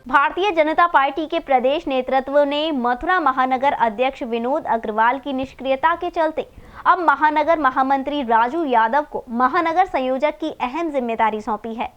Bharatiya Janata party के प्रदेश नेतृत्व ने मथुरा महानगर अध्यक्ष विनोद अग्रवाल की निष्क्रियता के चलते अब महानगर महामंत्री राजू यादव को महानगर संयोजक की अहम जिम्मेदारी सौंपी है।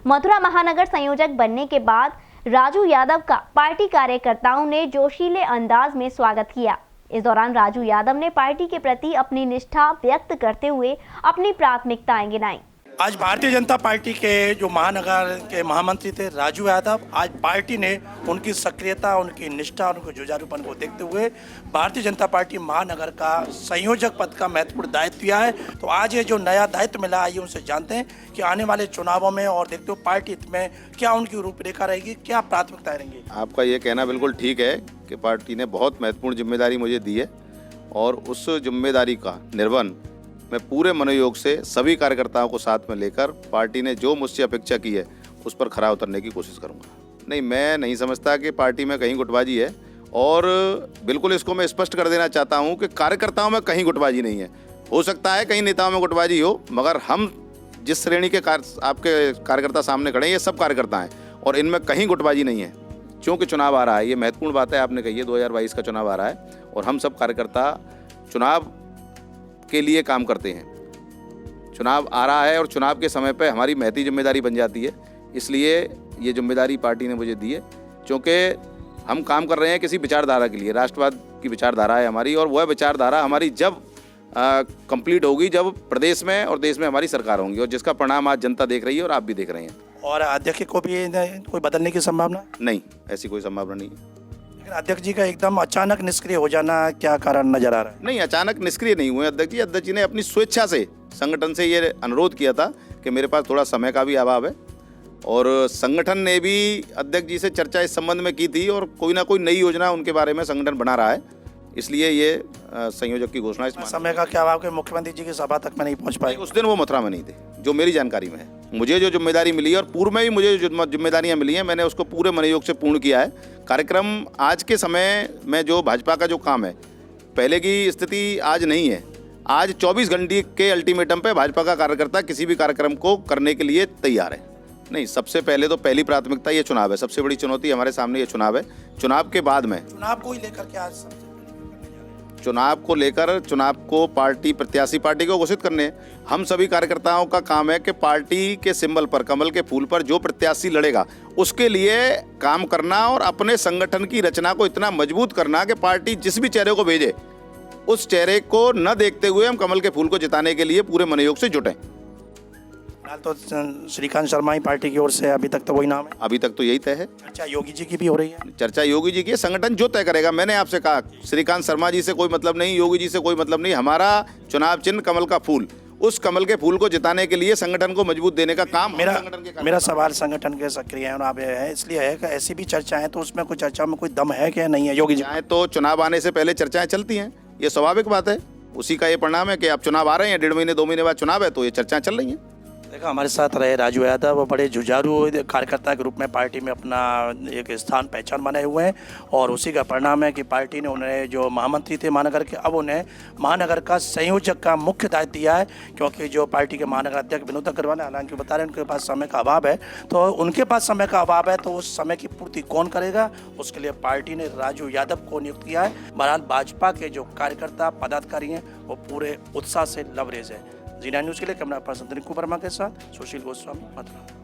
मथुरा महानगर संयोजक बनने के बाद राजू यादव का पार्टी कार्यकर्ताओं ने जोशीले अंदाज में स्वागत किया। इस दौरान राजू यादव ने पार्टी के प्रति अपनी निष्ठा व्यक्त करते हुए अपनी प्राथमिकताएं गिनाई। आज भारतीय जनता पार्टी के जो महानगर के महामंत्री थे राजू यादव, आज पार्टी ने उनकी सक्रियता, उनकी निष्ठा, उनके जुझारूपन को देखते हुए भारतीय जनता पार्टी महानगर का संयोजक पद का महत्वपूर्ण दायित्व दिया है। तो आज ये जो नया दायित्व मिला है, ये उनसे जानते हैं कि आने वाले चुनावों में और देखते हो पार्टी में क्या उनकी रूपरेखा रहेगी, क्या प्राथमिकताएं रहेंगी। आपका ये कहना बिल्कुल ठीक है कि पार्टी ने बहुत महत्वपूर्ण जिम्मेदारी मुझे दी है और उस जिम्मेदारी का निर्वहन मैं पूरे मनोयोग से सभी कार्यकर्ताओं को साथ में लेकर पार्टी ने जो मुझसे अपेक्षा की है उस पर खरा उतरने की कोशिश करूंगा। नहीं, मैं नहीं समझता कि पार्टी में कहीं गुटबाजी है और बिल्कुल इसको मैं स्पष्ट कर देना चाहता हूं कि कार्यकर्ताओं में कहीं गुटबाजी नहीं है। हो सकता है कहीं नेताओं में गुटबाजी हो, मगर हम जिस श्रेणी के आपके कार्यकर्ता सामने खड़े हैं ये सब कार्यकर्ता हैं और इनमें कहीं गुटबाजी नहीं है। क्योंकि चुनाव आ रहा है, ये महत्वपूर्ण बात है, आपने कही है 2022 का चुनाव आ रहा है और हम सब कार्यकर्ता चुनाव के लिए काम करते हैं। चुनाव आ रहा है और चुनाव के समय पे हमारी महती जिम्मेदारी बन जाती है, इसलिए ये जिम्मेदारी पार्टी ने मुझे दी है। क्योंकि हम काम कर रहे हैं किसी विचारधारा के लिए, राष्ट्रवाद की विचारधारा है हमारी और वह विचारधारा हमारी जब कंप्लीट होगी, जब प्रदेश में और देश में हमारी सरकार होंगी और जिसका परिणाम आज जनता देख रही है और आप भी देख रहे हैं। और अध्यक्ष को भी कोई बदलने की संभावना नहीं, ऐसी कोई संभावना नहीं है। लेकिन अध्यक्ष जी का एकदम अचानक निष्क्रिय हो जाना क्या कारण नजर आ रहा है? नहीं, अचानक निष्क्रिय नहीं हुए अध्यक्ष जी। अध्यक्ष जी ने अपनी स्वेच्छा से संगठन से ये अनुरोध किया था कि मेरे पास थोड़ा समय का भी अभाव है और संगठन ने भी अध्यक्ष जी से चर्चा इस संबंध में की थी और कोई ना कोई नई योजना उनके बारे में संगठन बना रहा है, इसलिए ये संयोजक की घोषणा। इस समय का क्या अभाव के मुख्यमंत्री जी की सभा तक में नहीं पहुंच पाए? उस दिन वो मथुरा में नहीं थे, जो मेरी जानकारी में है। मुझे जो जिम्मेदारी मिली है और पूर्व में भी मुझे जो जिम्मेदारियां मिली हैं, मैंने उसको पूरे मनोयोग से पूर्ण किया है। कार्यक्रम आज के समय में जो भाजपा का जो काम है, पहले की स्थिति आज नहीं है। आज 24 घंटे के अल्टीमेटम पे भाजपा का कार्यकर्ता किसी भी कार्यक्रम को करने के लिए तैयार है। नहीं, सबसे पहले तो पहली प्राथमिकता ये चुनाव है। सबसे बड़ी चुनौती हमारे सामने ये चुनाव है। चुनाव के बाद में चुनाव को ही लेकर क्या चुनाव को पार्टी प्रत्याशी पार्टी को घोषित करने हैं। हम सभी कार्यकर्ताओं का काम है कि पार्टी के सिंबल पर, कमल के फूल पर जो प्रत्याशी लड़ेगा उसके लिए काम करना और अपने संगठन की रचना को इतना मजबूत करना कि पार्टी जिस भी चेहरे को भेजे उस चेहरे को न देखते हुए हम कमल के फूल को जिताने के लिए पूरे मनोयोग से जुटें। तो श्रीकांत शर्मा ही पार्टी की ओर से अभी तक तो वही नाम है, अभी तक तो यही तय है। चर्चा योगी जी की भी हो रही है। चर्चा योगी जी की, संगठन जो तय करेगा। मैंने आपसे कहा श्रीकांत शर्मा जी से कोई मतलब नहीं, योगी जी से कोई मतलब नहीं। हमारा चुनाव चिन्ह कमल का फूल, उस कमल के फूल को जिताने के लिए संगठन को मजबूत देने का काम मेरा सवाल संगठन के सक्रिय है इसलिए है कि ऐसी भी चर्चाएं, तो उसमें कोई चर्चा में कोई दम है कि नहीं है? योगी जी तो चुनाव आने से पहले चर्चाएं चलती हैं, ये स्वाभाविक बात है। उसी का ये परिणाम है कि अब चुनाव आ रहे हैं, 1.5 महीने 2 महीने बाद चुनाव है, तो ये चर्चाएं चल रही हैं। देखा, हमारे साथ रहे राजू यादव, वो बड़े जुझारू कार्यकर्ता के रूप में पार्टी में अपना एक स्थान पहचान बनाए हुए हैं और उसी का परिणाम है कि पार्टी ने उन्हें, जो महामंत्री थे महानगर के, अब उन्हें महानगर का संयोजक का मुख्य दायित्व दिया है। क्योंकि जो पार्टी के महानगर अध्यक्ष विनोद अग्रवाल, हालांकि बता रहे हैं उनके पास समय का अभाव है, तो उनके पास समय का अभाव है, तो उस समय की पूर्ति कौन करेगा? उसके लिए पार्टी ने राजू यादव को नियुक्त किया है। बहरहाल भाजपा के जो कार्यकर्ता पदाधिकारी हैं वो पूरे उत्साह से लबरेज है। जी9 न्यूज़ के लिए कैमरा पर्सन रिंकू वर्मा के साथ सुशील गोस्वामी, मथुरा।